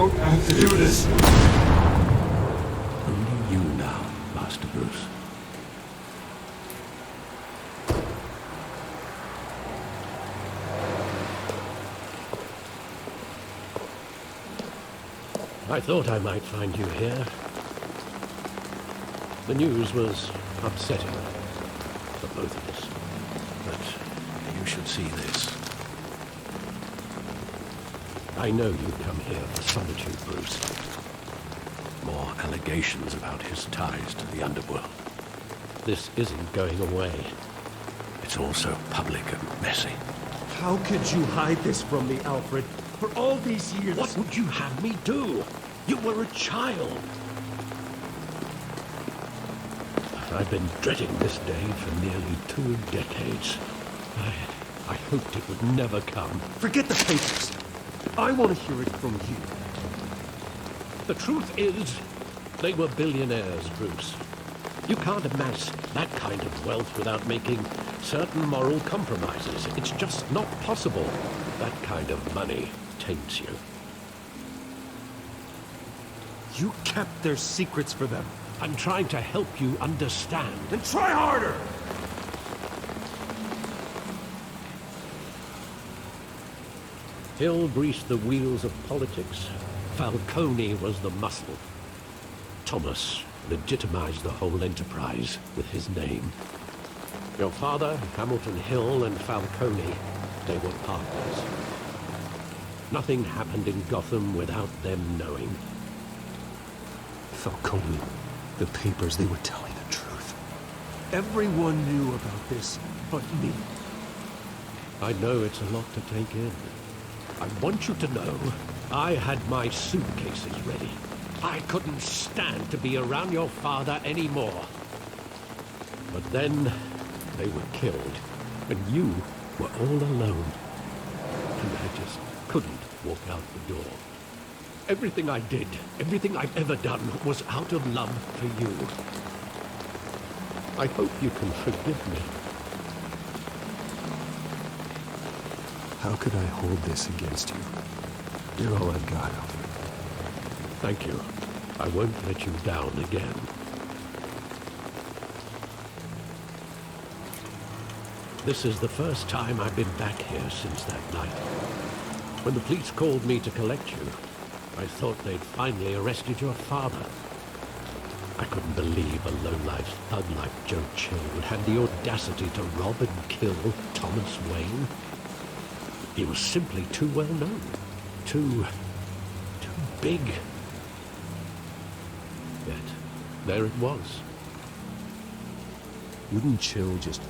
don't have to do this. Only you now, Master Bruce. I thought I might find you here. The news was upsetting for both of us. But you should see this. I know you come here for solitude, Bruce. More allegations about his ties to the underworld. This isn't going away. It's all so public and messy. How could you hide this from me, Alfred? For all these years... What would you have me do? You were a child. I've been dreading this day for nearly 2 decades. I hoped it would never come. Forget the papers. I want to hear it from you. The truth is, they were billionaires, Bruce. You can't amass that kind of wealth without making certain moral compromises. It's just not possible. That kind of money taints you. You kept their secrets for them. I'm trying to help you understand. Then try harder! Hill greased the wheels of politics. Falcone was the muscle. Thomas legitimized the whole enterprise with his name. Your father, Hamilton Hill, and Falcone, they were partners. Nothing happened in Gotham without them knowing. Falcone, the papers, they were telling the truth. Everyone knew about this but me. I know it's a lot to take in. I want you to know, I had my suitcases ready. I couldn't stand to be around your father anymore. But then, they were killed, and you were all alone. And I just couldn't walk out the door. Everything I did, everything I've ever done, was out of love for you. I hope you can forgive me. How could I hold this against you? You're all I've got, Alfred. Thank you. I won't let you down again. This is the first time I've been back here since that night. When the police called me to collect you, I thought they'd finally arrested your father. I couldn't believe a low-life thug like Joe Chill would have the audacity to rob and kill Thomas Wayne. He was simply too well known. Too big. Yet, there it was. Wouldn't Chill just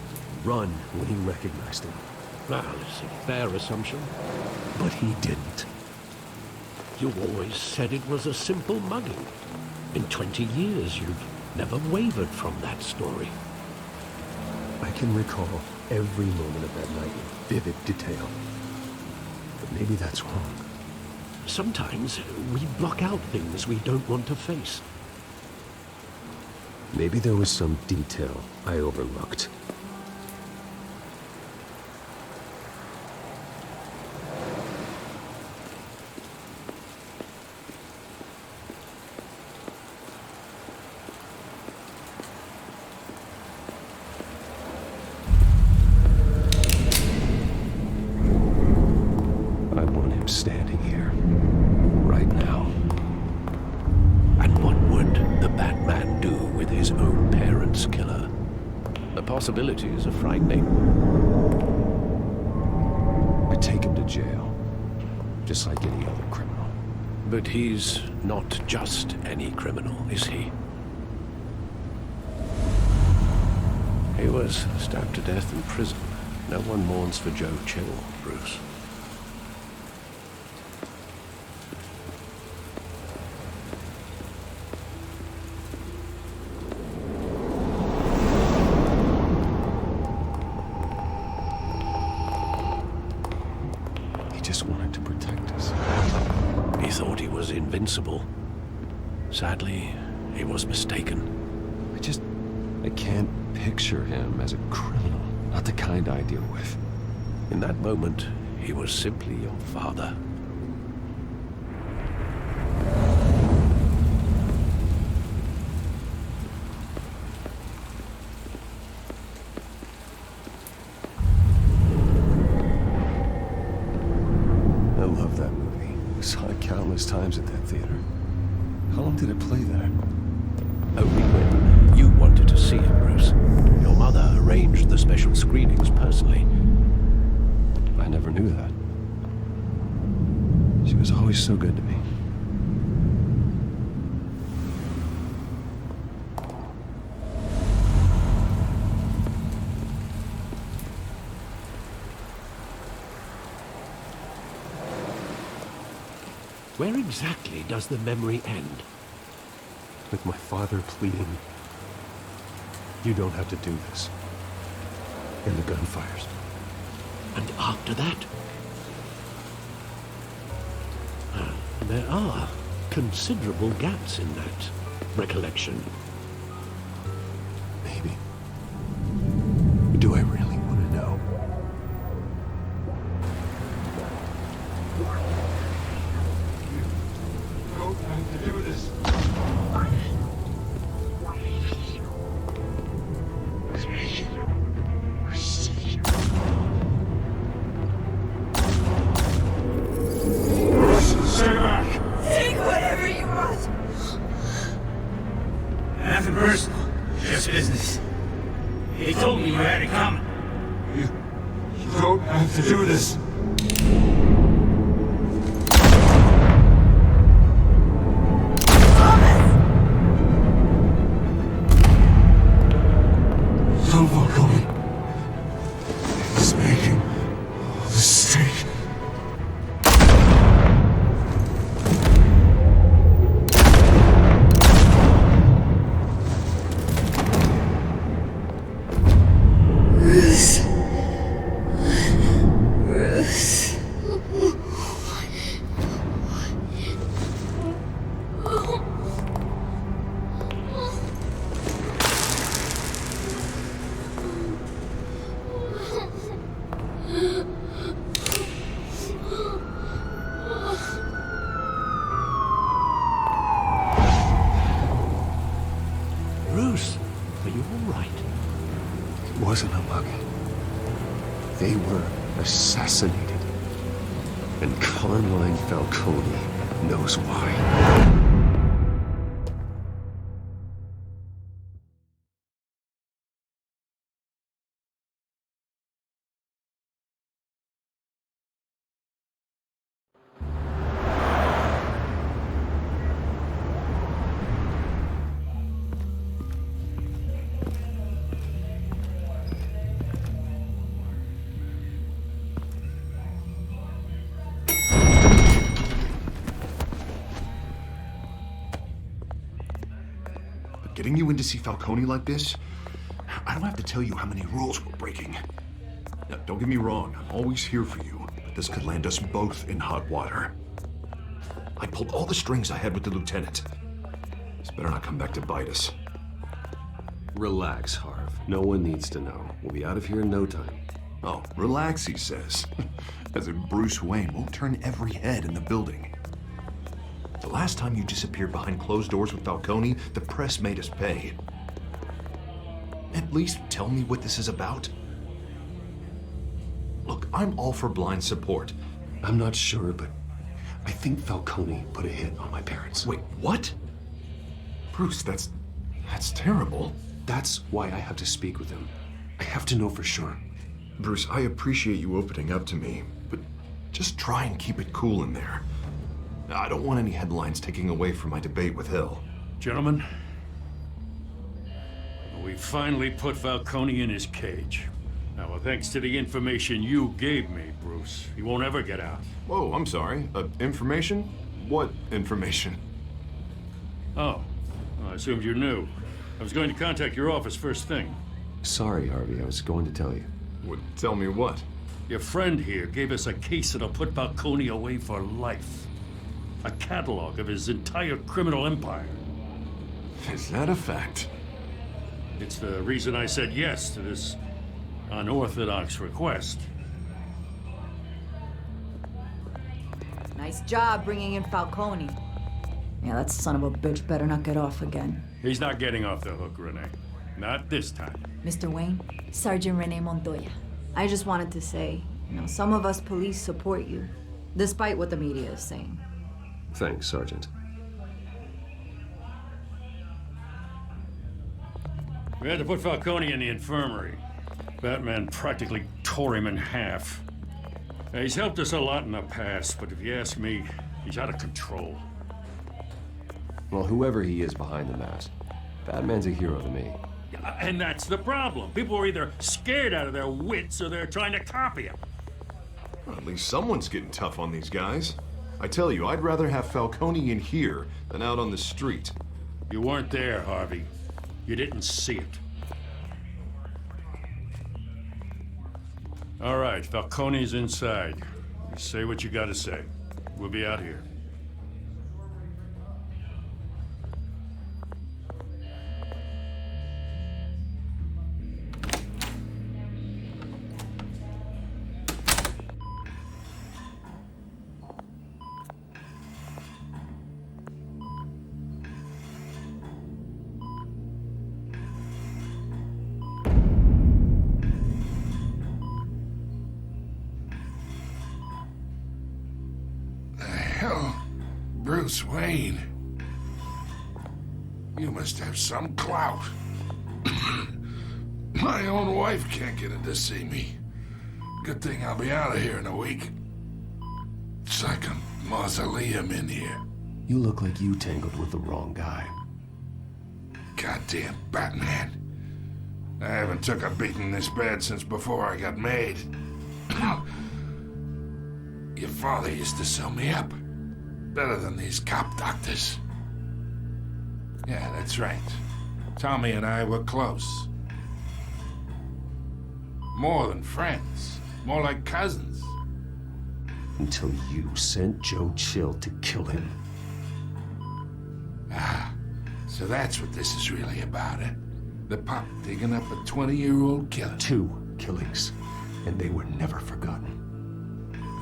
run when he recognized him? Well, it's a fair assumption. But he didn't. You always said it was a simple mugging. In 20 years, you've never wavered from that story. I can recall every moment of that night in vivid detail. But maybe that's wrong. Sometimes we block out things we don't want to face. Maybe there was some detail I overlooked. Standing here, right now. And what would the Batman do with his own parents' killer? The possibilities are frightening. I take him to jail, just like any other criminal. But he's not just any criminal, is he? He was stabbed to death in prison. No one mourns for Joe Chill, Bruce. Just wanted to protect us. He thought he was invincible. Sadly, he was mistaken. I can't picture him as a criminal. Not the kind I deal with. In that moment, he was simply your father. countless times at that theater. How long did it play there? Only when you wanted to see it, Bruce. Your mother arranged the special screenings personally. I never knew that. She was always so good to me. Where exactly does the memory end? With my father pleading, "You don't have to do this." And the gun fires. And after that? There are considerable gaps in that recollection. Maybe. Do I really want to know? Don't have to do this. Stay back! Take whatever you want! Nothing personal, just business. He told me you had it coming. You don't have to do this. Don't walk away. He's making a mistake. Bruce, are you all right? It wasn't a mug. They were assassinated. And Carmine Falcone knows why. Getting you in to see Falcone like this, I don't have to tell you how many rules we're breaking. Now, don't get me wrong, I'm always here for you, but this could land us both in hot water. I pulled all the strings I had with the lieutenant. This better not come back to bite us. Relax, Harv. No one needs to know. We'll be out of here in no time. Oh, relax, he says. As if Bruce Wayne won't turn every head in the building. The last time you disappeared behind closed doors with Falcone, the press made us pay. At least tell me what this is about. Look, I'm all for blind support. I'm not sure, but I think Falcone put a hit on my parents. Wait, what? Bruce, that's terrible. That's why I have to speak with him. I have to know for sure. Bruce, I appreciate you opening up to me, but just try and keep it cool in there. I don't want any headlines taking away from my debate with Hill. Gentlemen, we finally put Falcone in his cage. Now, thanks to the information you gave me, Bruce, he won't ever get out. Whoa, I'm sorry. Information? What information? Oh, I assumed you knew. I was going to contact your office first thing. Sorry, Harvey. I was going to tell you. Would tell me what? Your friend here gave us a case that'll put Falcone away for life. A catalog of his entire criminal empire. Is that a fact? It's the reason I said yes to this unorthodox request. Nice job bringing in Falcone. Yeah, that son of a bitch better not get off again. He's not getting off the hook, Renee. Not this time. Mr. Wayne, Sergeant Renee Montoya. I just wanted to say, some of us police support you, despite what the media is saying. Thanks, Sergeant. We had to put Falcone in the infirmary. Batman practically tore him in half. He's helped us a lot in the past, but if you ask me, he's out of control. Well, whoever he is behind the mask, Batman's a hero to me. And that's the problem. People are either scared out of their wits or they're trying to copy him. Well, at least someone's getting tough on these guys. I tell you, I'd rather have Falcone in here than out on the street. You weren't there, Harvey. You didn't see it. All right, Falcone's inside. You say what you gotta say. We'll be out here. Bruce Wayne. You must have some clout. My own wife can't get in to see me. Good thing I'll be out of here in a week. It's like a mausoleum in here. You look like you tangled with the wrong guy. Goddamn Batman. I haven't took a beating this bad since before I got made. Your father used to sew me up. Better than these cop doctors. Yeah, that's right. Tommy and I were close. More than friends. More like cousins. Until you sent Joe Chill to kill him. Ah, so that's what this is really about, eh? The pop digging up a 20-year-old killer. 2 killings, and they were never forgotten.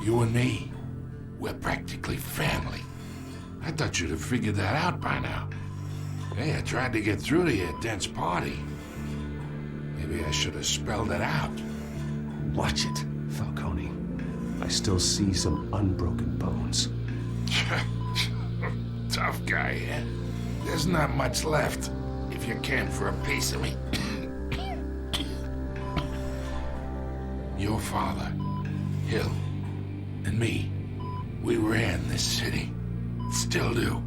You and me, we're practically family. I thought you'd have figured that out by now. Hey, I tried to get through to your dense party. Maybe I should have spelled it out. Watch it, Falcone. I still see some unbroken bones. Tough guy, eh? There's not much left if you came for a piece of me. Your father, Hill, and me, we ran this city. Still do.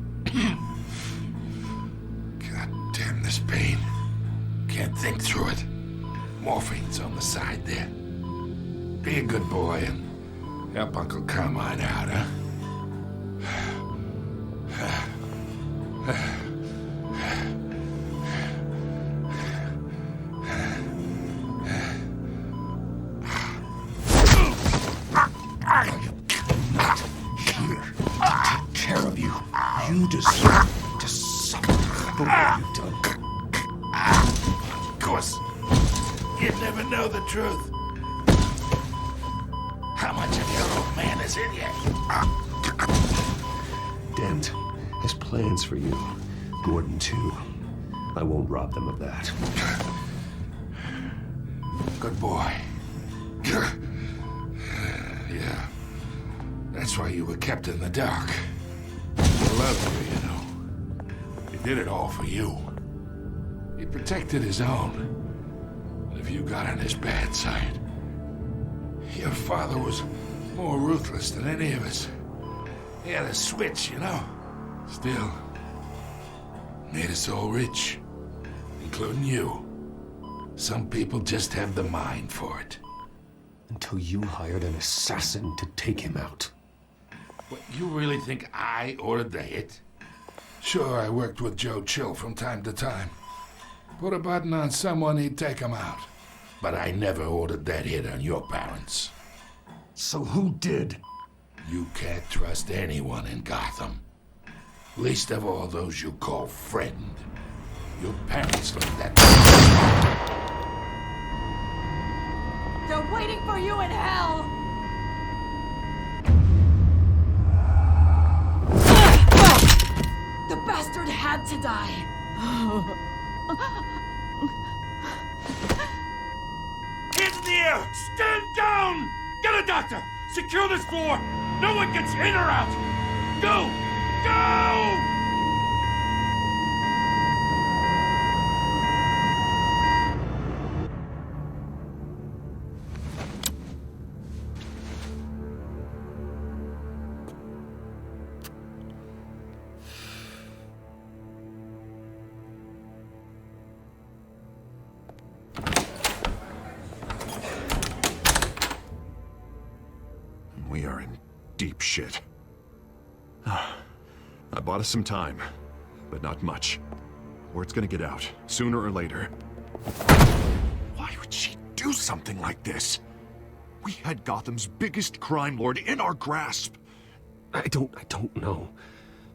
God damn this pain. Can't think through it. Morphine's on the side there. Be a good boy and help Uncle Carmine out, huh? You deserve to suffer for what you've done. Of course. You'd never know the truth. How much of your old man is in you? Dent has plans for you. Gordon, too. I won't rob them of that. Good boy. Yeah. That's why you were kept in the dark. He loved you, you know. He did it all for you. He protected his own. And if you got on his bad side, your father was more ruthless than any of us. He had a switch, you know. Still, made us all rich, including you. Some people just have the mind for it. Until you hired an assassin to take him out. What, you really think I ordered the hit? Sure, I worked with Joe Chill from time to time. Put a button on someone, he'd take him out. But I never ordered that hit on your parents. So who did? You can't trust anyone in Gotham. Least of all those you call friend. Your parents learned that. They're waiting for you in hell! The bastard had to die. Hands in the air! Stand down! Get a doctor! Secure this floor! No one gets in or out! Go! Go! We are in deep shit. I bought us some time, but not much. Word's gonna get out, sooner or later. Why would she do something like this? We had Gotham's biggest crime lord in our grasp. I don't know.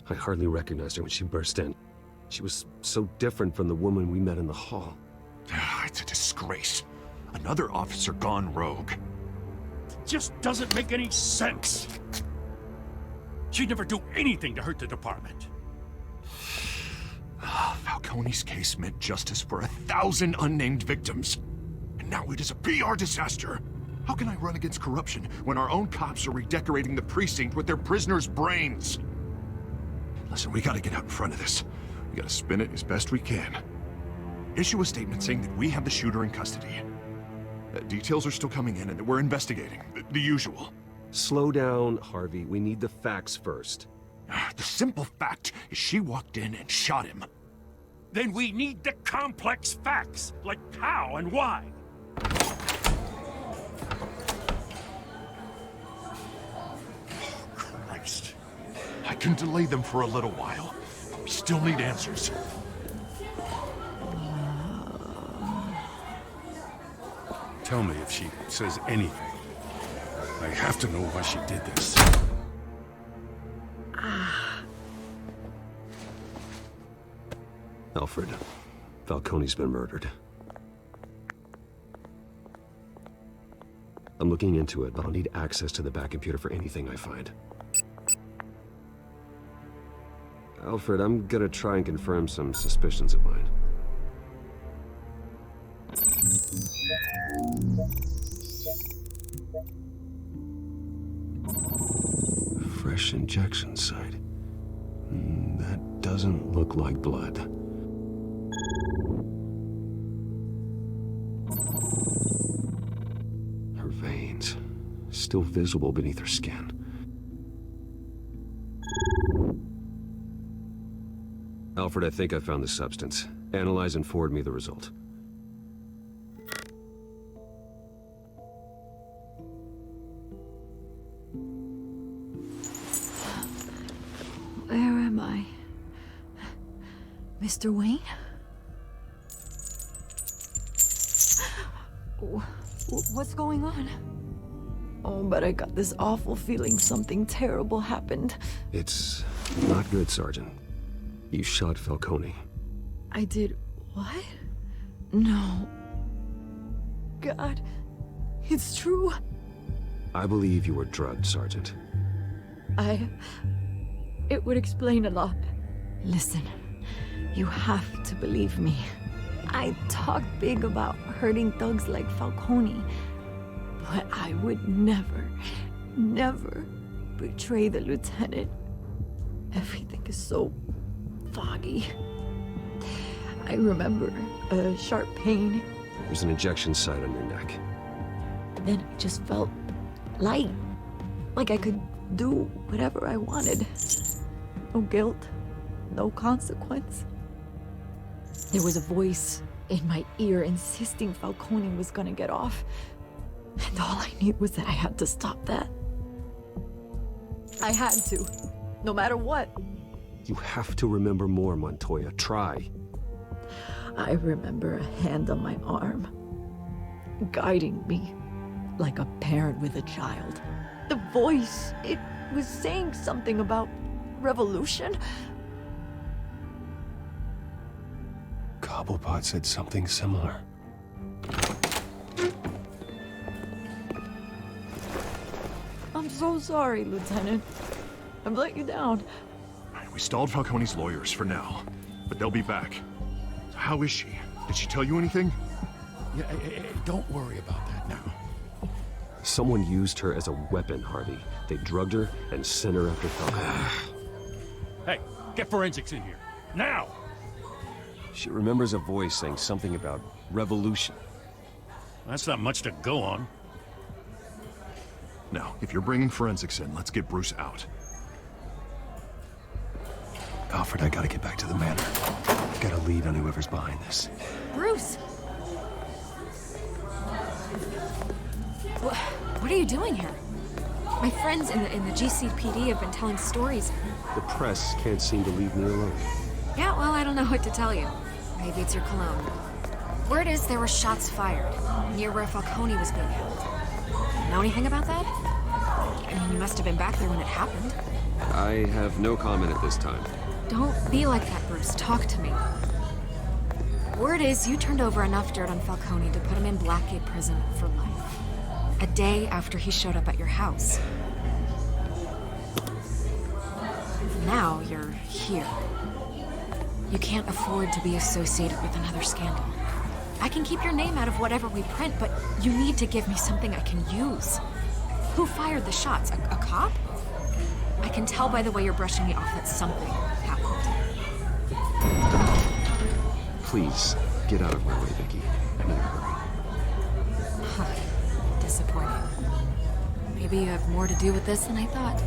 I hardly recognized her when she burst in. She was so different from the woman we met in the hall. It's a disgrace. Another officer gone rogue. Just doesn't make any sense. She'd never do anything to hurt the department. Falcone's case meant justice for 1,000 unnamed victims. And now it is a PR disaster. How can I run against corruption when our own cops are redecorating the precinct with their prisoners' brains? Listen, we gotta get out in front of this. We gotta spin it as best we can. Issue a statement saying that we have the shooter in custody. Details are still coming in and that we're investigating. The usual. Slow down, Harvey. We need the facts first. The simple fact is she walked in and shot him. Then we need the complex facts, like how and why. Christ. I can delay them for a little while, but we still need answers. Tell me if she says anything. I have to know why she did this. Alfred, Falcone's been murdered. I'm looking into it, but I'll need access to the back computer for anything I find. Alfred, I'm gonna try and confirm some suspicions of mine. Fresh injection site. That doesn't look like blood. Her veins, still visible beneath her skin. Alfred, I think I found the substance. Analyze and forward me the result. Where am I? Mr. Wayne? What's going on? Oh, but I got this awful feeling something terrible happened. It's not good, Sergeant. You shot Falcone. I did what? No. God, it's true. I believe you were drugged, Sergeant. It would explain a lot. Listen, you have to believe me. I talked big about hurting thugs like Falcone, but I would never betray the lieutenant. Everything is so foggy. I remember a sharp pain. There's an injection site on your neck. Then it just felt light, like I could do whatever I wanted. No guilt, no consequence. There was a voice in my ear insisting Falcone was gonna get off. And all I knew was that I had to stop that. I had to, no matter what. You have to remember more, Montoya. Try. I remember a hand on my arm, guiding me like a parent with a child. The voice, it was saying something about revolution. Cobblepot said something similar. I'm so sorry, Lieutenant. I've let you down. We stalled Falcone's lawyers for now, but they'll be back. How is she? Did she tell you anything? Yeah, don't worry about that now. Someone used her as a weapon, Harvey. They drugged her and sent her after Falcone. Hey, get forensics in here. Now! She remembers a voice saying something about revolution. That's not much to go on. Now, if you're bringing forensics in, let's get Bruce out. Alfred, I gotta get back to the manor. I got a lead on whoever's behind this. Bruce! What are you doing here? My friends in the GCPD have been telling stories. The press can't seem to leave me alone. Yeah, well, I don't know what to tell you. Maybe it's your cologne. Word is there were shots fired near where Falcone was being held. Know anything about that? I mean, you must have been back there when it happened. I have no comment at this time. Don't be like that, Bruce. Talk to me. Word is you turned over enough dirt on Falcone to put him in Blackgate Prison for life. A day after he showed up at your house. Now you're here. You can't afford to be associated with another scandal. I can keep your name out of whatever we print, but you need to give me something I can use. Who fired the shots? A cop? I can tell by the way you're brushing me off that something happened. Please, get out of my way, Vicky. I'm in a hurry. Disappointing. Maybe you have more to do with this than I thought.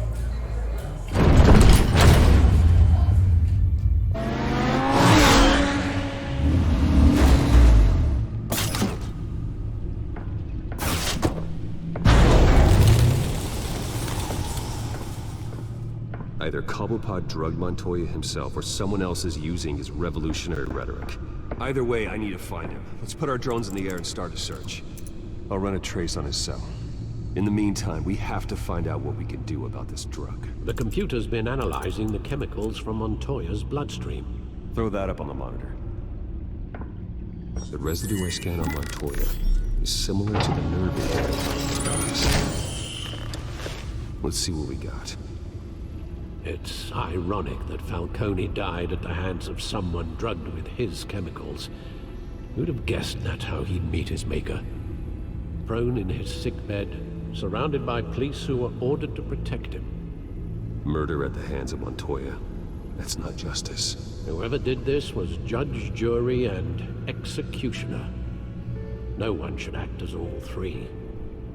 Either Cobblepot drugged Montoya himself, or someone else is using his revolutionary rhetoric. Either way, I need to find him. Let's put our drones in the air and start a search. I'll run a trace on his cell. In the meantime, we have to find out what we can do about this drug. The computer's been analyzing the chemicals from Montoya's bloodstream. Throw that up on the monitor. The residue I scan on Montoya is similar to the nerve area of his bodies. Let's see what we got. It's ironic that Falcone died at the hands of someone drugged with his chemicals. Who'd have guessed that's how he'd meet his maker? Prone in his sickbed, surrounded by police who were ordered to protect him. Murder at the hands of Montoya. That's not justice. Whoever did this was judge, jury, and executioner. No one should act as all three.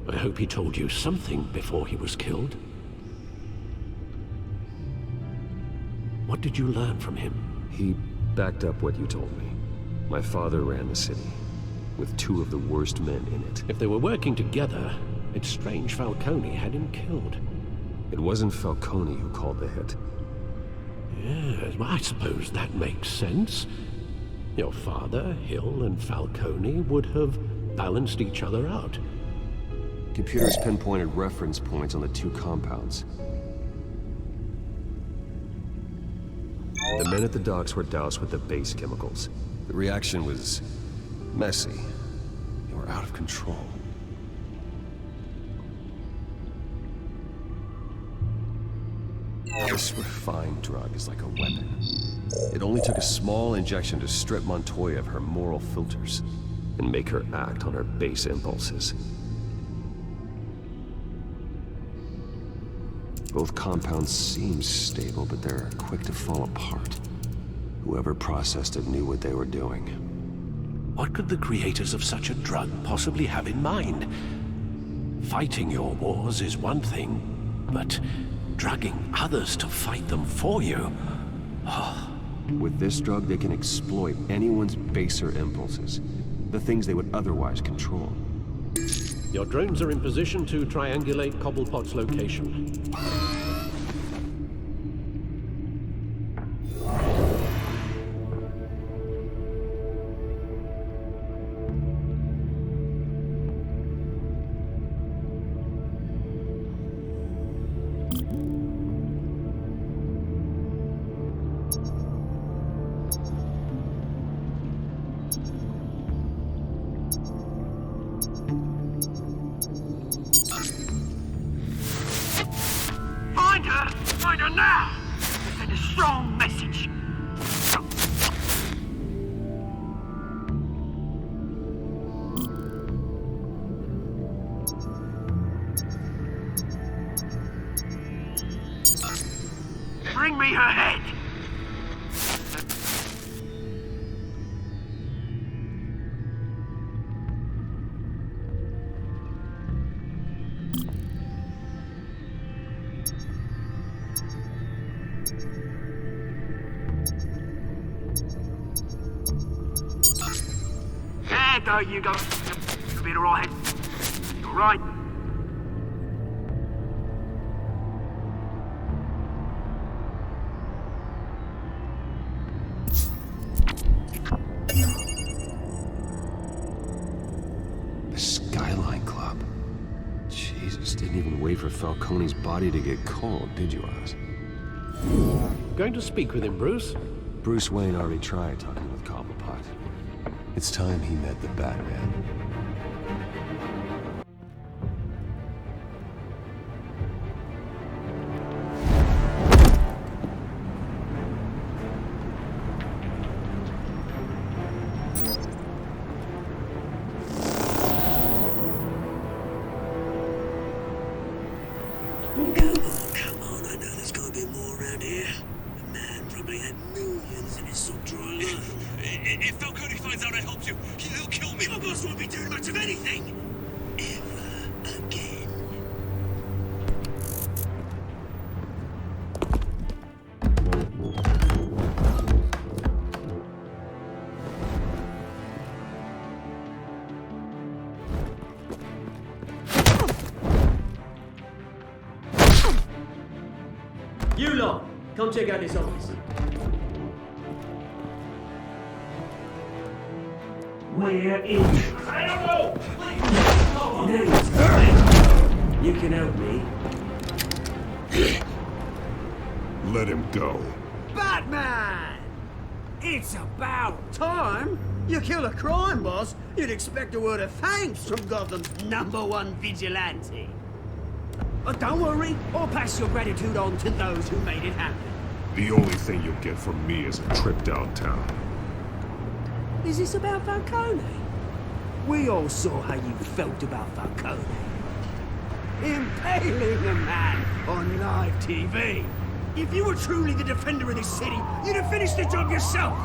I hope he told you something before he was killed. What did you learn from him? He backed up what you told me. My father ran the city, with two of the worst men in it. If they were working together, it's strange Falcone had him killed. It wasn't Falcone who called the hit. Yes, well, I suppose that makes sense. Your father, Hill, and Falcone would have balanced each other out. Computers pinpointed reference points on the two compounds. The men at the docks were doused with the base chemicals. The reaction was messy. They were out of control. This refined drug is like a weapon. It only took a small injection to strip Montoya of her moral filters and make her act on her base impulses. Both compounds seem stable, but they're quick to fall apart. Whoever processed it knew what they were doing. What could the creators of such a drug possibly have in mind? Fighting your wars is one thing, but drugging others to fight them for you? With this drug, they can exploit anyone's baser impulses, the things they would otherwise control. Your drones are in position to triangulate Cobblepot's location. Find her now! Send a strong message. Bring me her head! There you go. You'll be alright. You're right. The Skyline Club. Jesus, didn't even wait for Falcone's body to get cold, did you, Oz? Going to speak with him, Bruce? Bruce Wayne already tried talking with Cobblepot. It's time he met the Batman. Come on, I know there's gotta be more around here. The man probably had millions in his sub-dry life. If Falcone finds out I helped you, he'll kill me. My boss won't be doing much of anything. Ever again. You lot, come check out this office. Where is it? I don't know! You can help me. Let him go. Batman! It's about time! You kill a crime boss, you'd expect a word of thanks from Gotham's #1 vigilante. But don't worry, I'll pass your gratitude on to those who made it happen. The only thing you'll get from me is a trip downtown. Is this about Falcone? We all saw how you felt about Falcone. Impaling a man on live TV. If you were truly the defender of this city, you'd have finished the job yourself.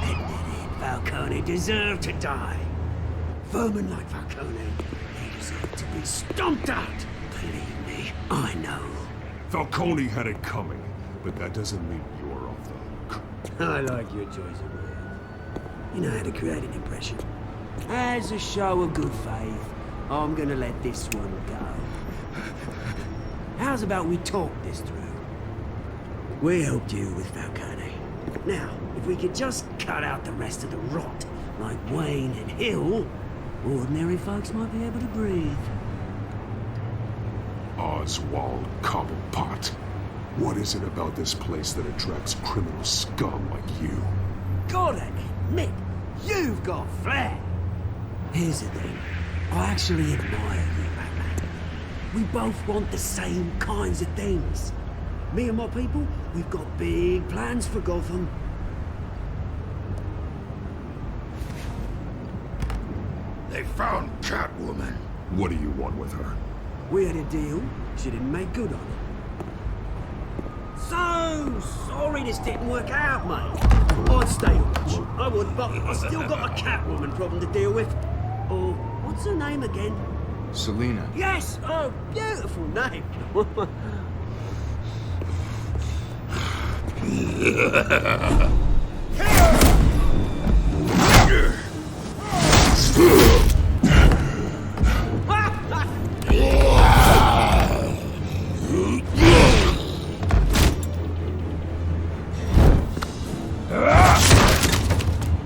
Admit it, Falcone deserved to die. Vermin like Falcone, they deserve to be stomped out. Believe me, I know. Falcone had it coming, but that doesn't mean you're off the hook. I like your choice of words. You know how to create an impression. As a show of good faith, I'm gonna let this one go. How's about we talk this through? We helped you with Falcone. Now, if we could just cut out the rest of the rot, like Wayne and Hill, ordinary folks might be able to breathe. Oswald Cobblepot. What is it about this place that attracts criminal scum like you? Gotta admit, you've got flair. Here's the thing. I actually admire you, Batman. We both want the same kinds of things. Me and my people, we've got big plans for Gotham. They found Catwoman. What do you want with her? We had a deal. She didn't make good on it. So sorry this didn't work out, mate. I'd stay rich. I would, but I still got a Catwoman problem to deal with. Or, what's her name again? Selina. Yes! Oh, beautiful name.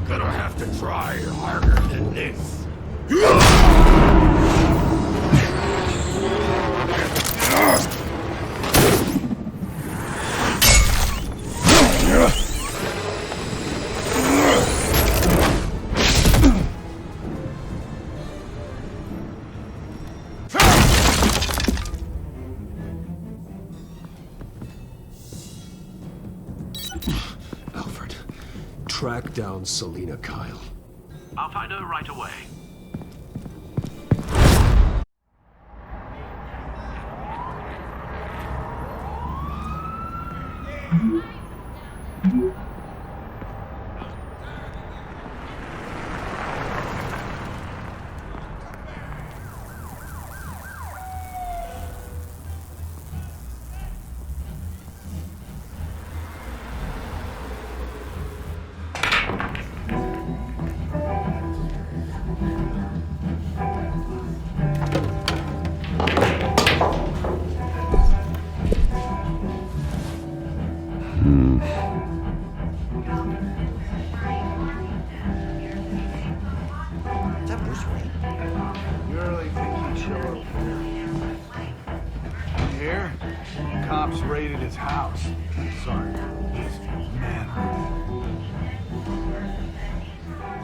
Gonna have to try harder than this. Alfred, track down Selina Kyle. I'll find her right away. You really think he'd show up here? Cops raided his house. Sorry, his manor.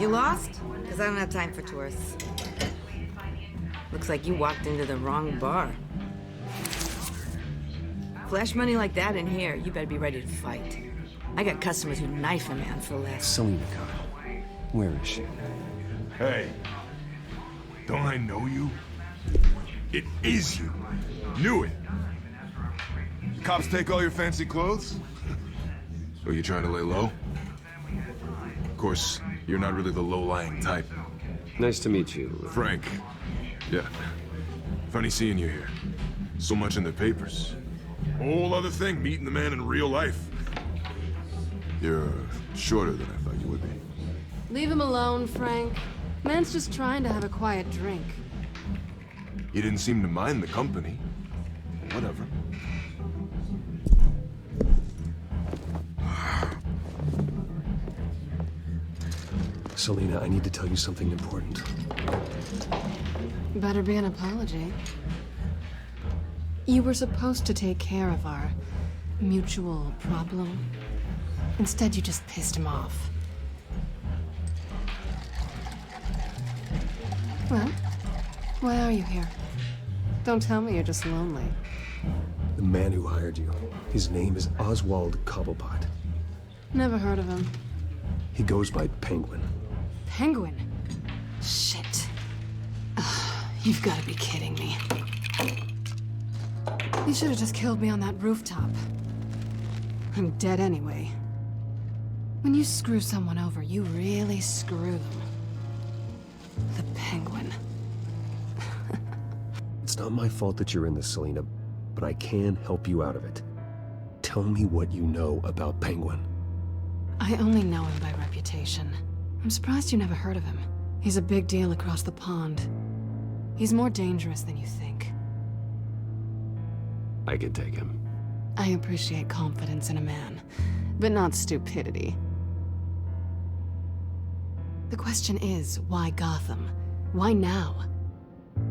You lost? Because I don't have time for tourists. Looks like you walked into the wrong bar. Flash money like that in here, you better be ready to fight. I got customers who knife a man for less. Selina Kyle. Where is she? Hey, don't I know you? It is you. Knew it. The cops take all your fancy clothes? Or you trying to lay low? Of course, you're not really the low-lying type. Nice to meet you. Frank. Yeah. Funny seeing you here. So much in the papers. Whole other thing, meeting the man in real life. You're shorter than I thought you would be. Leave him alone, Frank. Man's just trying to have a quiet drink. You didn't seem to mind the company. Whatever. Selina, I need to tell you something important. Better be an apology. You were supposed to take care of our mutual problem. Instead, you just pissed him off. Well, why are you here? Don't tell me you're just lonely. The man who hired you, his name is Oswald Cobblepot. Never heard of him. He goes by Penguin. Penguin? Shit. Ugh, you've got to be kidding me. You should have just killed me on that rooftop. I'm dead anyway. When you screw someone over, you really screw them. The Penguin. It's not my fault that you're in this, Selina, but I can help you out of it. Tell me what you know about Penguin. I only know him by reputation. I'm surprised you never heard of him. He's a big deal across the pond. He's more dangerous than you think. I can take him. I appreciate confidence in a man, but not stupidity. The question is, why Gotham? Why now?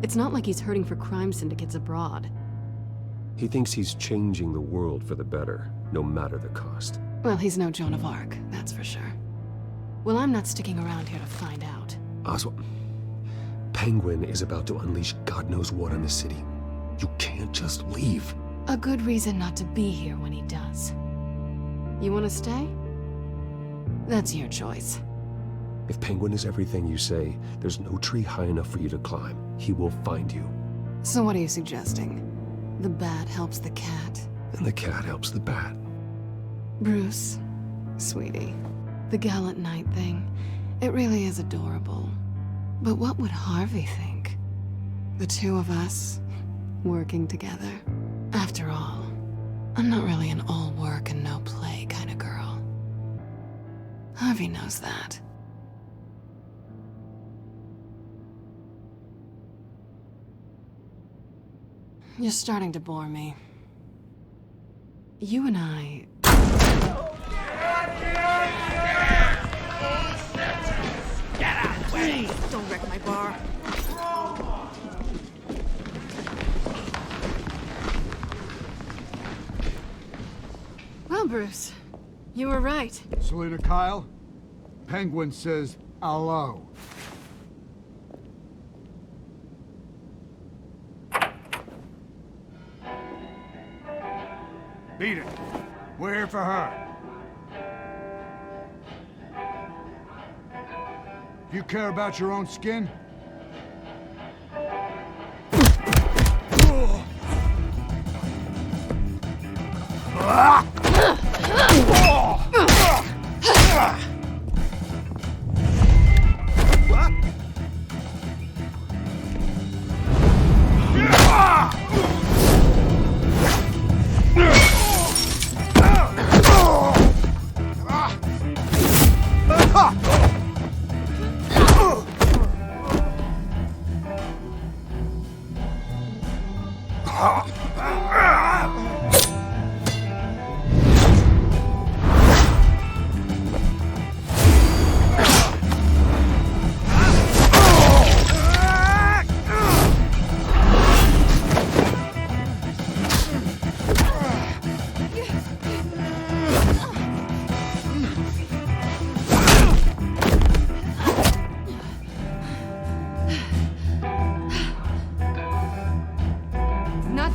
It's not like he's hurting for crime syndicates abroad. He thinks he's changing the world for the better, no matter the cost. Well, he's no Joan of Arc, that's for sure. Well, I'm not sticking around here to find out. Oswald, Penguin is about to unleash God knows what on the city. You can't just leave. A good reason not to be here when he does. You want to stay? That's your choice. If Penguin is everything you say, there's no tree high enough for you to climb. He will find you. So what are you suggesting? The bat helps the cat? And the cat helps the bat. Bruce, sweetie, the gallant knight thing, it really is adorable. But what would Harvey think? The two of us, working together? After all, I'm not really an all work and no play kind of girl. Harvey knows that. You're starting to bore me. You and I... Get out of the way! Please, don't wreck my bar. Well, Bruce, you were right. Selina Kyle, Penguin says hello. Beat it. We're here for her. If you care about your own skin,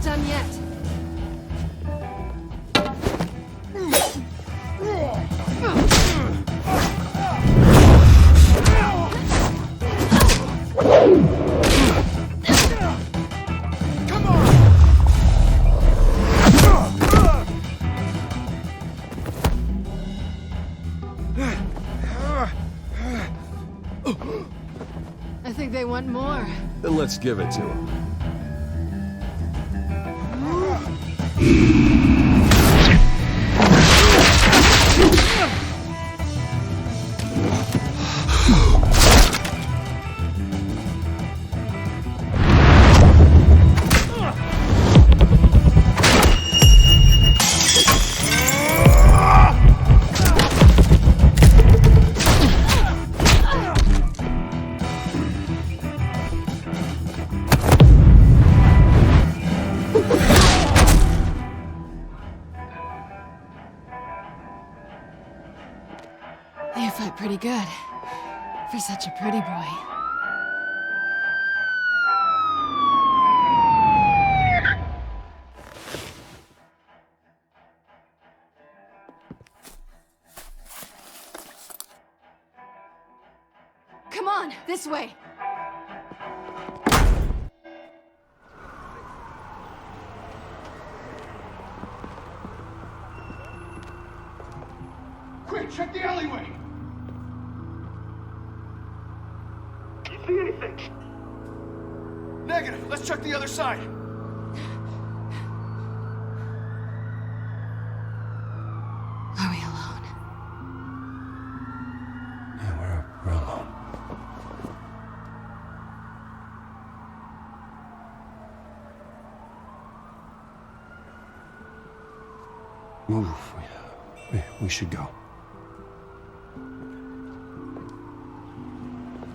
done yet. I think they want more. Then let's give it to him. You fight pretty good. For such a pretty boy. Come on, this way. Quick, check the alleyway! See anything? Negative. Let's check the other side. Are we alone? Yeah, we're alone. Move. We should go.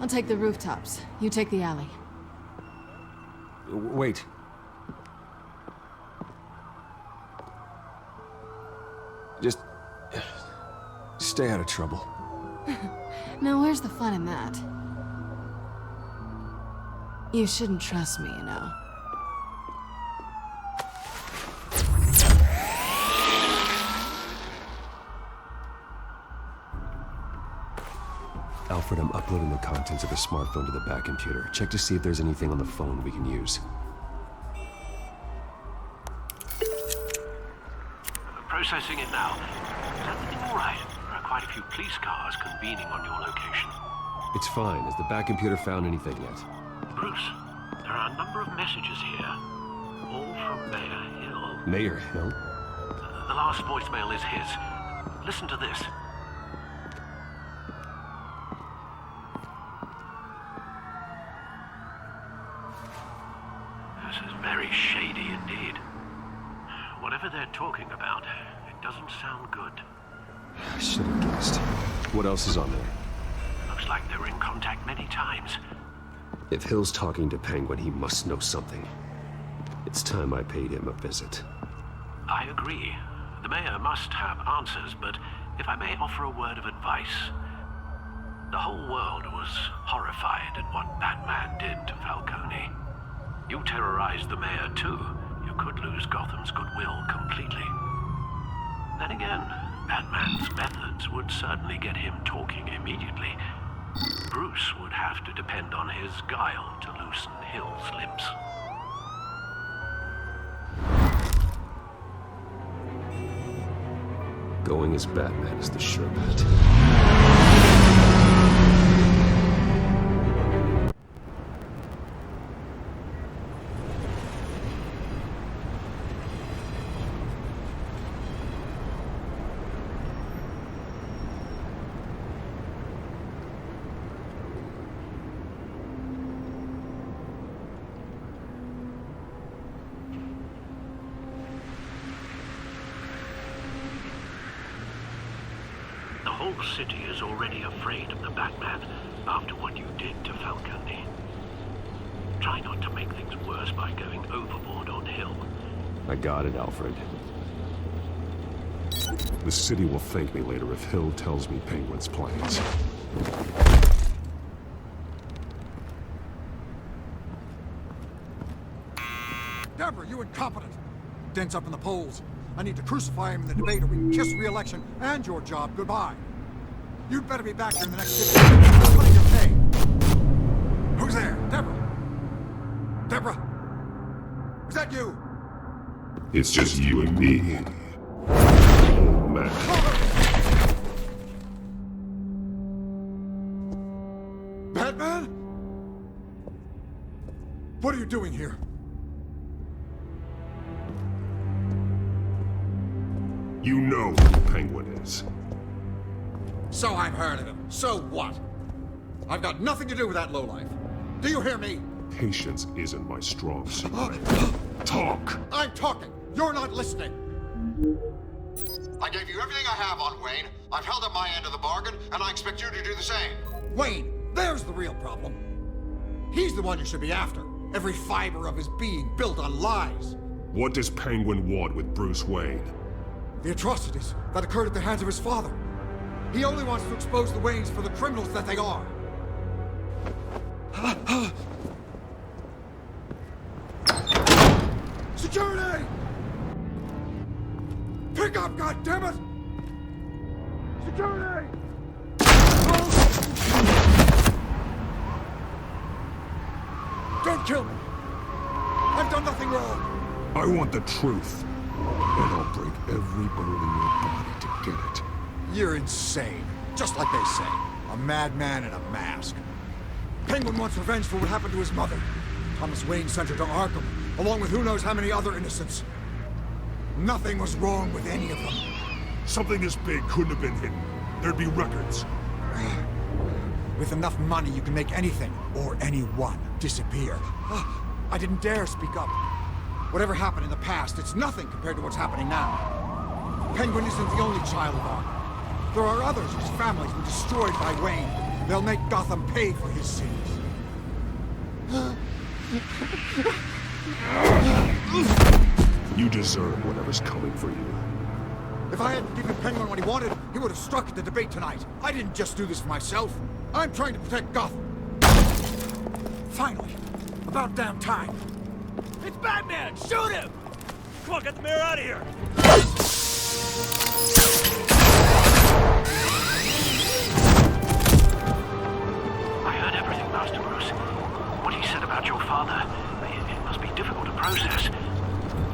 I'll take the rooftops. You take the alley. Wait. Just stay out of trouble. Now, where's the fun in that? You shouldn't trust me, you know. Alfred, I'm uploading the contents of the smartphone to the back computer. Check to see if there's anything on the phone we can use. Processing it now. Is everything all right? There are quite a few police cars convening on your location. It's fine. Has the back computer found anything yet? Bruce, there are a number of messages here. All from Mayor Hill. Mayor Hill? The last voicemail is his. Listen to this. This is very shady indeed. Whatever they're talking about, it doesn't sound good. I should have guessed. What else is on there? Looks like they were in contact many times. If Hill's talking to Penguin, he must know something. It's time I paid him a visit. I agree. The mayor must have answers, but if I may offer a word of advice. The whole world was horrified at what Batman did to Falcone. You terrorized the mayor too. You could lose Gotham's goodwill completely. Then again, Batman's methods would certainly get him talking immediately. Bruce would have to depend on his guile to loosen Hill's lips. Going as Batman is the sure bet. The whole city is already afraid of the Batman after what you did to Falcone. Try not to make things worse by going overboard on Hill. I got it, Alfred. The city will thank me later if Hill tells me Penguin's plans. Deborah, you incompetent! Dent's up in the polls. I need to crucify him in the debate or we can kiss re-election and your job goodbye. You'd better be back here in the next 6 minutes. Putting your pay. Who's there? Deborah? Deborah? Is that you? It's just you and me. Man. Batman? What are you doing here? You know who the Penguin is. So I've heard of him. So what? I've got nothing to do with that lowlife. Do you hear me? Patience isn't my strong suit. Talk! I'm talking. You're not listening. I gave you everything I have on Wayne. I've held up my end of the bargain, and I expect you to do the same. Wayne, there's the real problem. He's the one you should be after. Every fiber of his being built on lies. What does Penguin want with Bruce Wayne? The atrocities that occurred at the hands of his father. He only wants to expose the Waynes for the criminals that they are. Security! Pick up, goddammit! Security! Don't kill me! I've done nothing wrong! I want the truth. And I'll break every bone in your body to get it. You're insane. Just like they say. A madman in a mask. Penguin wants revenge for what happened to his mother. Thomas Wayne sent her to Arkham, along with who knows how many other innocents. Nothing was wrong with any of them. Something this big couldn't have been hidden. There'd be records. With enough money, you can make anything, or anyone, disappear. I didn't dare speak up. Whatever happened in the past, it's nothing compared to what's happening now. Penguin isn't the only child of Arkham. There are others whose families were destroyed by Wayne. They'll make Gotham pay for his sins. You deserve whatever's coming for you. If I hadn't given Penguin what he wanted, he would have struck at the debate tonight. I didn't just do this for myself. I'm trying to protect Gotham. Finally. About damn time. It's Batman! Shoot him! Come on, get the mayor out of here! I heard everything, Master Bruce. What he said about your father, it must be difficult to process.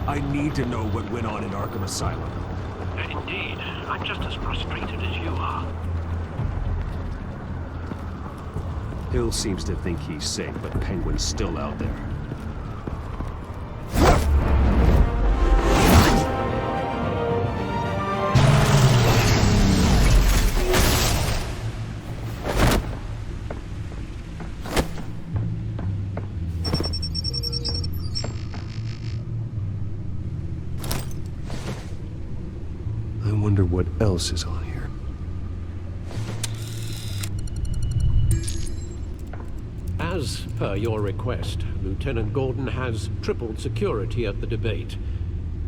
I need to know what went on in Arkham Asylum. Indeed. I'm just as frustrated as you are. Hill seems to think he's safe, but Penguin's still out there. I wonder what else is on here. As per your request, Lieutenant Gordon has tripled security at the debate.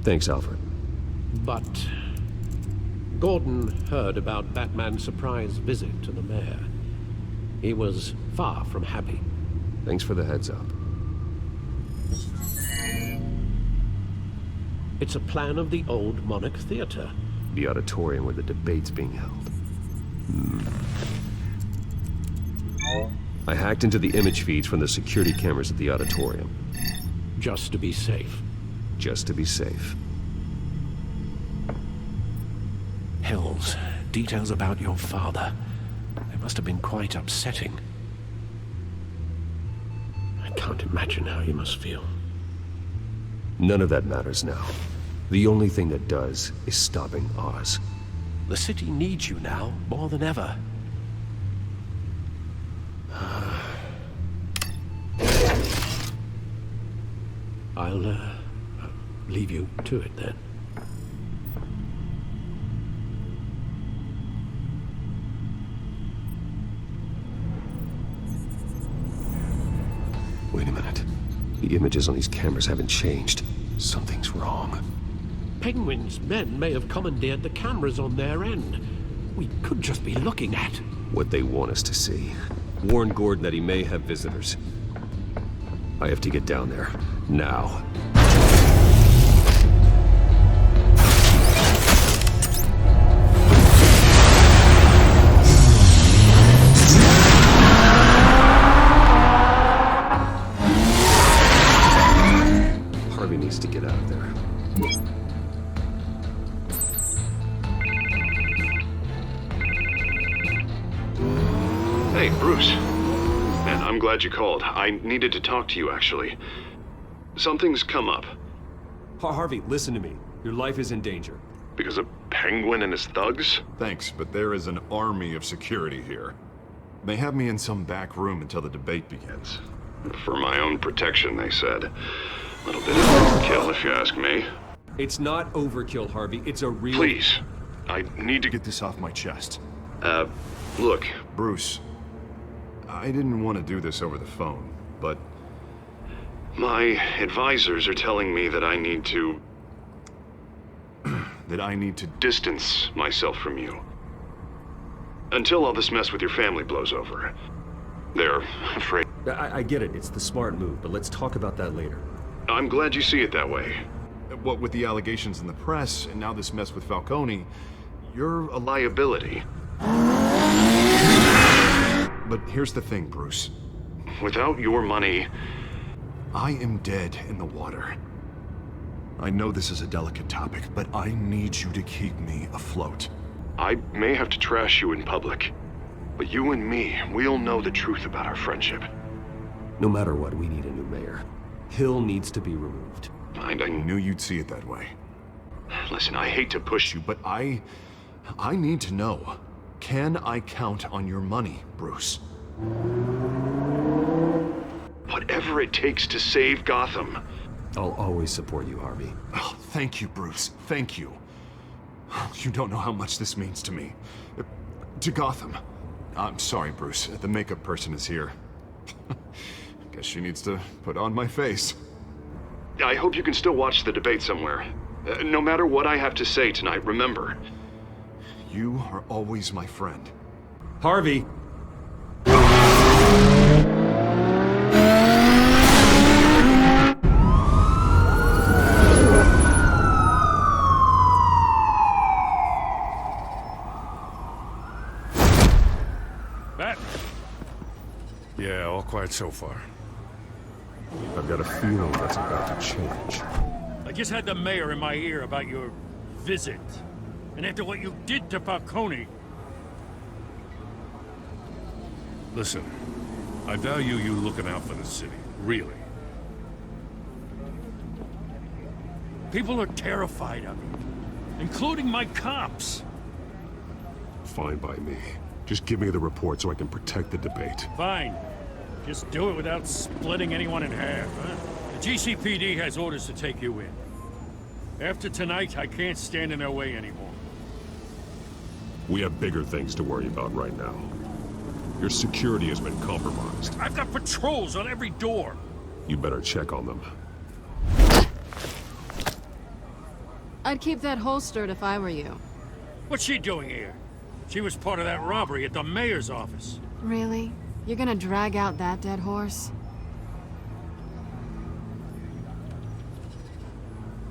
Thanks, Alfred. But Gordon heard about Batman's surprise visit to the mayor. He was far from happy. Thanks for the heads up. It's a plan of the old Monarch Theater. The auditorium where the debate's being held. I hacked into the image feeds from the security cameras at the auditorium. Just to be safe. Just to be safe. Hells, details about your father. They must have been quite upsetting. I can't imagine how you must feel. None of that matters now. The only thing that does is stopping Oz. The city needs you now, more than ever. I'll leave you to it then. Wait a minute. The images on these cameras haven't changed. Something's wrong. Penguin's men may have commandeered the cameras on their end. We could just be looking at what they want us to see. Warn Gordon that he may have visitors. I have to get down there. Now. needs to get out of there. Hey, Bruce. Man, I'm glad you called. I needed to talk to you, actually. Something's come up. Harvey, listen to me. Your life is in danger. Because of Penguin and his thugs? Thanks, but there is an army of security here. They have me in some back room until the debate begins. For my own protection, they said. A little bit of overkill, if you ask me. It's not overkill, Harvey. It's a real... Please. I need to Get this off my chest. Look. Bruce, I didn't want to do this over the phone, but... My advisors are telling me that I need to... that I need to distance myself from you. Until all this mess with your family blows over. They're afraid... I get it. It's the smart move, but let's talk about that later. I'm glad you see it that way. What with the allegations in the press, and now this mess with Falcone, you're a liability. But here's the thing, Bruce. Without your money... I am dead in the water. I know this is a delicate topic, but I need you to keep me afloat. I may have to trash you in public, but you and me, we'll know the truth about our friendship. No matter what, we need a new mayor. Hill needs to be removed. I knew you'd see it that way. Listen, I hate to push you, But I need to know. Can I count on your money, Bruce? Whatever it takes to save Gotham. I'll always support you, Harvey. Oh, thank you, Bruce. Thank you. You don't know how much this means to me. To Gotham. I'm sorry, Bruce. The makeup person is here. Guess she needs to put on my face. I hope you can still watch the debate somewhere. No matter what I have to say tonight, remember. You are always my friend. Harvey! Bat? Yeah, all quiet so far. I've got a feeling that's about to change. I just had the mayor in my ear about your visit. And after what you did to Falcone... Listen, I value you looking out for the city, really. People are terrified of you, including my cops. Fine by me. Just give me the report so I can protect the debate. Fine. Just do it without splitting anyone in half, huh? The GCPD has orders to take you in. After tonight, I can't stand in their way anymore. We have bigger things to worry about right now. Your security has been compromised. I've got patrols on every door. You better check on them. I'd keep that holstered if I were you. What's she doing here? She was part of that robbery at the mayor's office. Really? You're gonna drag out that dead horse?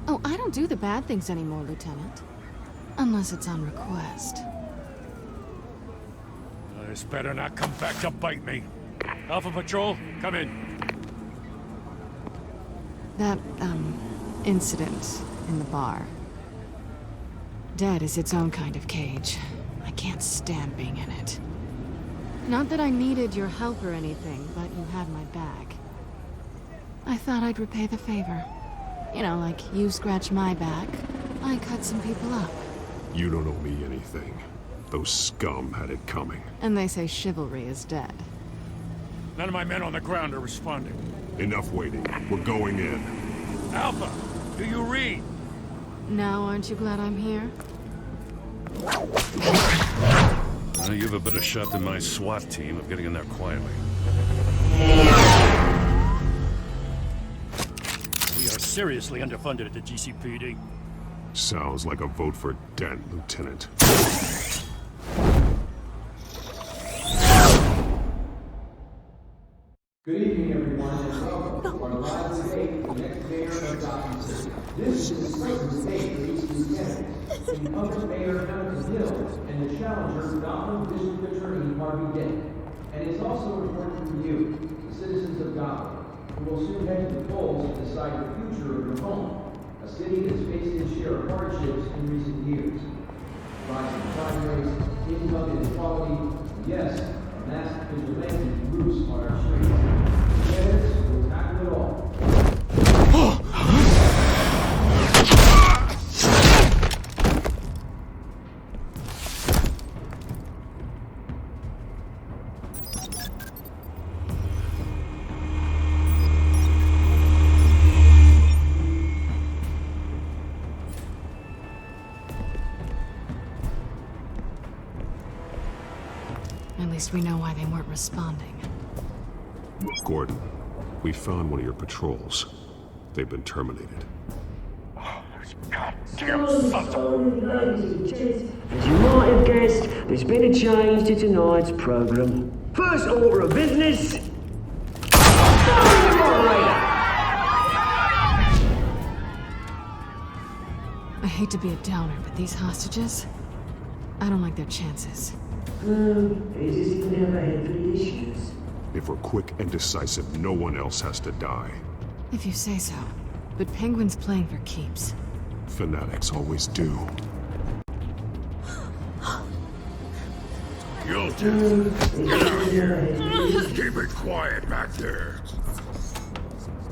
Oh, I don't do the bad things anymore, Lieutenant. Unless it's on request. This better not come back to bite me. Alpha Patrol, come in. That, incident in the bar. Dead is its own kind of cage. I can't stand being in it. Not that I needed your help or anything, but you had my back. I thought I'd repay the favor. You know, like you scratch my back, I cut some people up. You don't owe me anything. Those scum had it coming. And they say chivalry is dead. None of my men on the ground are responding. Enough waiting. We're going in. Alpha, do you read? Now aren't you glad I'm here? You have a better shot than my SWAT team of getting in there quietly. We are seriously underfunded at the GCPD. Sounds like a vote for Dent, Lieutenant. Good evening, everyone, and welcome to our live debate with the next mayor of Gotham City. This is the second debate for each lieutenant, Incumbent Mayor Untitled Chapter and the challenger, Gotham District Attorney Harvey Dent. And it's also important for you, the citizens of Gotham, who will soon head to the polls to decide the future of your home. the city has faced its share of hardships in recent years. Rising crime rates, income inequality, yes, masked vigilante groups on our streets. Yes, we'll tackle it all. At least we know why they weren't responding. Gordon, we found one of your patrols. They've been terminated. As you might have guessed, there's been a change to tonight's program. First order of business. I hate to be a downer, but these hostages, I don't like their chances. It's as if we never had three issues. If we're quick and decisive, no one else has to die. If you say so. But Penguin's playing for keeps. Fanatics always do. Guilty. Keep it quiet back there.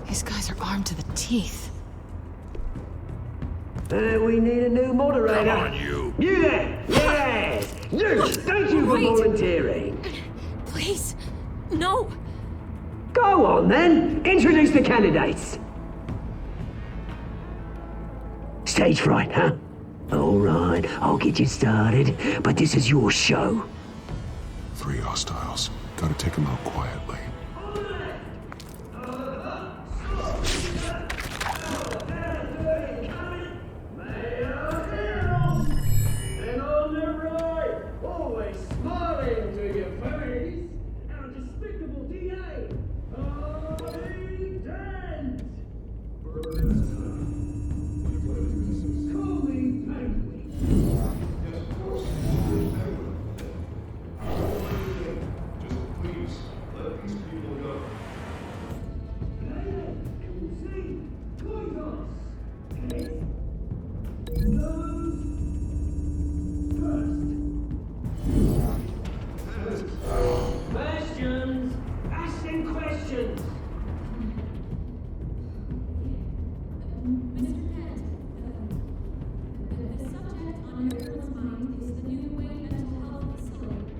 These guys are armed to the teeth. We need a new moderator. Come on, you. You there! Yes! You! Thank you for volunteering. Please, no. Go on then. Introduce the candidates. Stage fright, huh? All right, I'll get you started, but this is your show. 3 hostiles. Gotta take them out quietly. And on the right, always smiling to your face, our despicable DA, Harvey Dent. Call me Penguin. Please, let these people go. Questions! Asking questions! The subject on everyone's mind is the new Wayne mental health facility.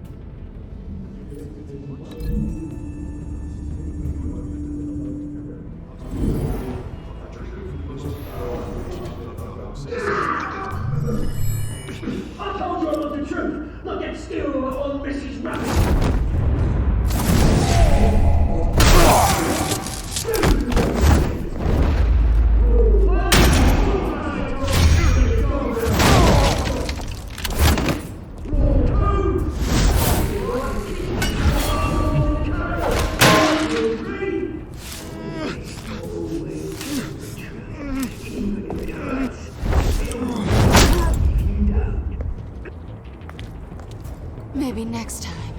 I told you I want the truth! Not get still on Mrs. Rabbit! Maybe next time.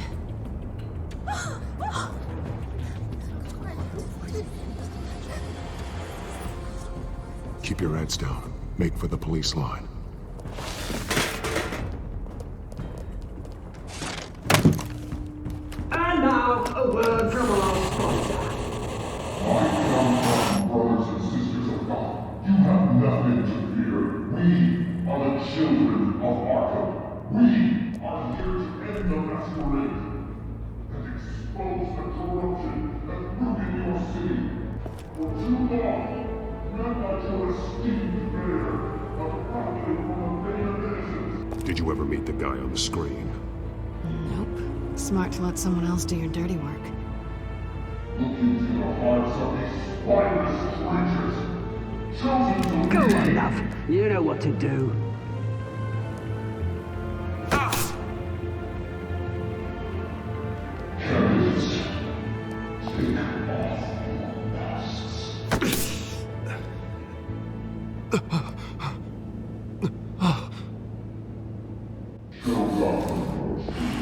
Keep your heads down. Make for the police line. And now, a word from our sponsor. Brothers and sisters of God, you have nothing to fear. We are the children of Arkham. We are here to end the masquerade and expose the corruption that rooted your city. For too long, none but your esteemed mayor have profited from the pain of innocence. Did you ever meet the guy on the screen? Nope. Smart to let someone else do your dirty work. Look into the hearts of these spineless creatures, chosen to Go lead. on, love. You know what to do. Candidates, take off your masks. Show Gotham your truth.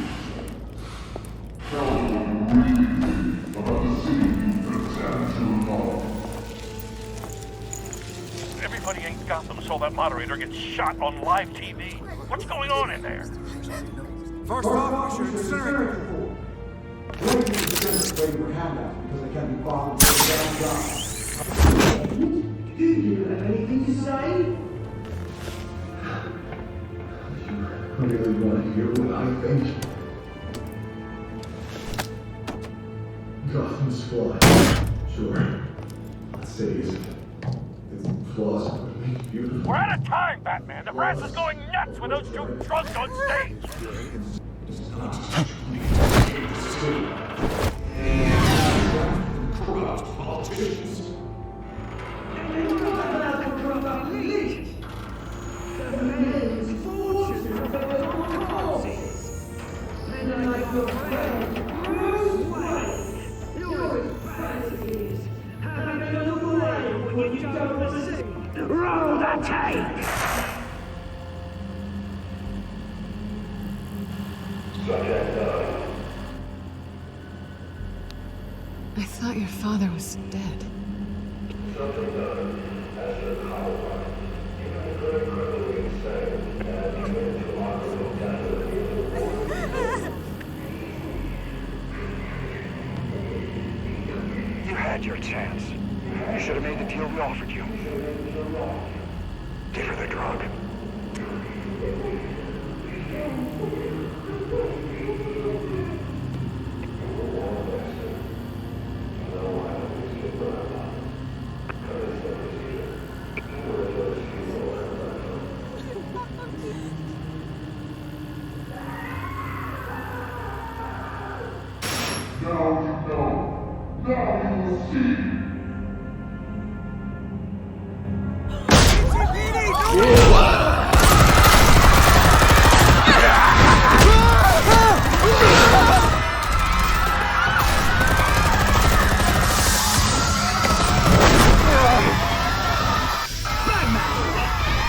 Tell them what you really think about the city you pretend to love. Everybody in Gotham saw that moderator get shot on live TV. What's going on in there? First off, we should incinerate Do you have anything to say? I really want to hear what I think. Gotham's flawed. Sure. Let's say it's flaws, but it makes beautiful. We're out of time, Batman. The brass is going nuts with those two drunks on stage. Corrupt politicians. Roll the tape! I thought your father was dead. You had your chance. You should have made the deal we offered you. Give her the drug. Now you know. Now you will see.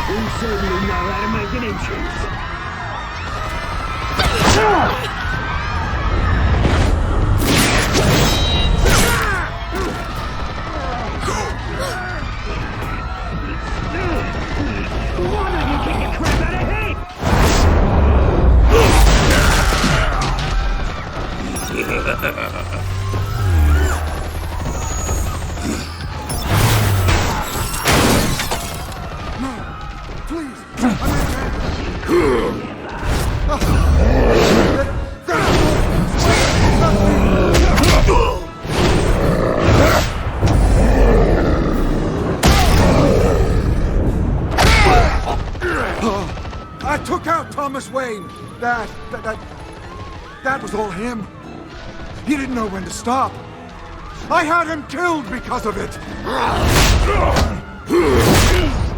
You certainly know how to make an entrance. Why don't you kick the crap out of him? I took out Thomas Wayne. That was all him. He didn't know when to stop. I had him killed because of it.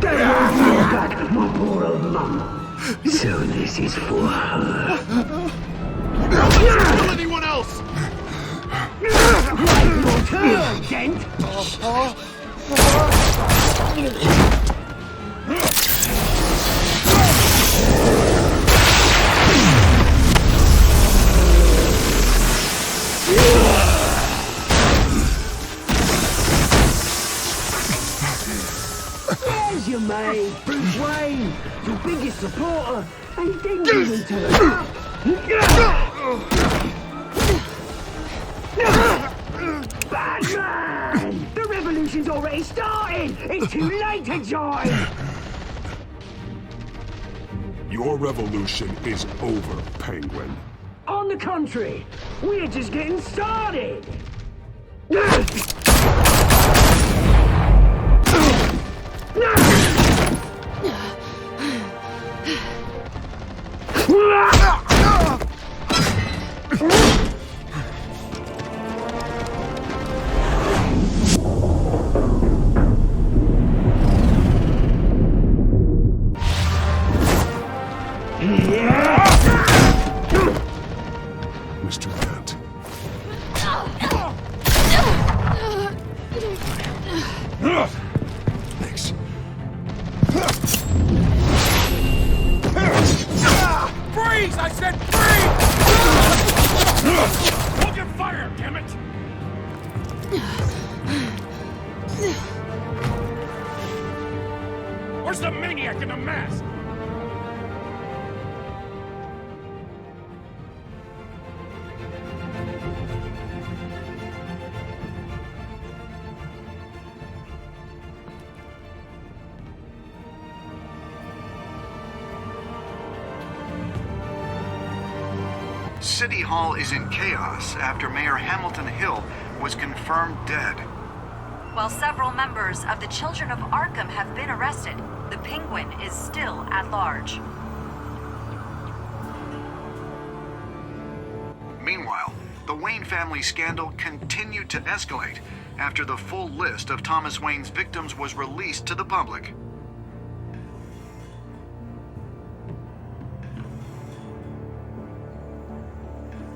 Get your back, my poor old mum. So this is for her. Don't kill anyone else! Wait your turn, Dent! There's your mate, Bruce Wayne, your biggest supporter, and he didn't even turn up. Batman! The revolution's already started! It's too late to join! Your revolution is over, Penguin. On the contrary, we're just getting started! Mr. Kent. Where's the maniac in the mask? City Hall is in chaos after Mayor Hamilton Hill was confirmed dead. While several members of the Children of Arkham have been arrested, the Penguin is still at large. Meanwhile, the Wayne family scandal continued to escalate after the full list of Thomas Wayne's victims was released to the public.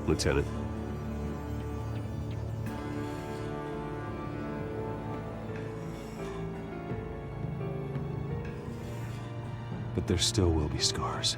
Lieutenant. But there still will be scars.